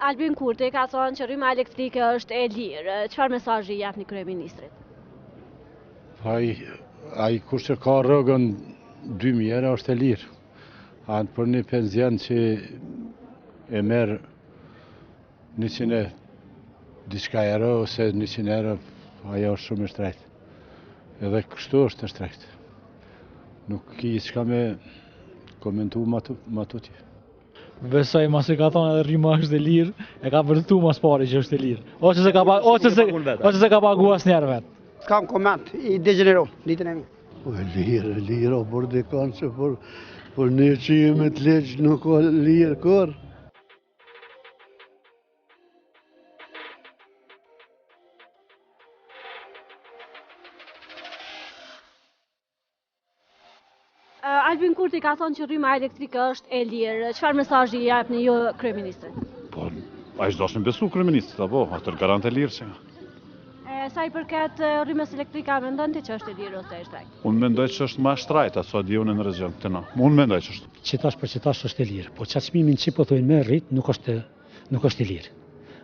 Albin Kurti ka thonë që rryma elektrike është e lirë. Çfarë mesazhi japni kryeministrit? Ai kush që ka rrogën 2000 euro është e lirë. Anë për një penzion që e merr 100 diçka euro ose 100 euro, ajo është shumë e shtrejtë. Edhe kështu është e shtrejtë. Nuk ki çka me komentu ma tutje. Besoj mas e ka thonë edhe rryma është e lirë, e ka vërtetu mas pari që është e lirë. Ose se ka pagu asnjëherë vetë. S'kam koment, i degeneru, ditën e mi. E lirë, por dhe kanë që për një që jemi të legjë nuk o lirë kërë. Albin Kurti ka thonë që rryma elektrike është e lirë. Çfarë mesazhi japni ju kryeministrit? Po, ai s'do të besu kryeministrit apo, atë garant e lirë që. Sa i përket rrymës elektrike, a mendonte që është e lirë ose e shtrejtë? Unë mendoj që është më shtrajtë aso di unë në region të na. Unë mendoj që është. Qitash për qitash është e lirë, po çmimin që po thojnë me rrit nuk është i lirë.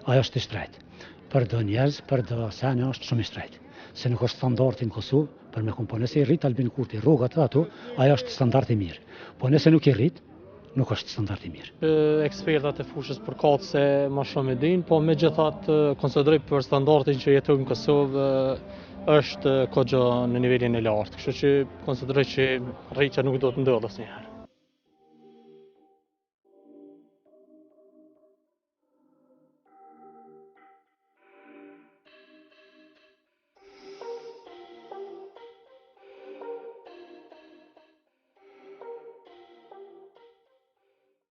Ajo është e shtrejtë. Për do njerëz, për do sene është shumë i shtrejtë. Se nuk është standardi në Kosovë, për me kompon, nëse i rrit Albin Kurti rrogat ato, ajo është standard i mirë. Po nëse nuk i rrit, nuk është standard i mirë. Ekspertat e fushës përkatëse se më shumë e dinë, po megjithatë konsideroj për standardin që jetojmë në Kosovë është kogja në nivelin e lartë. Kështu që konsideroj që rritja nuk do të ndodhë asnjëherë.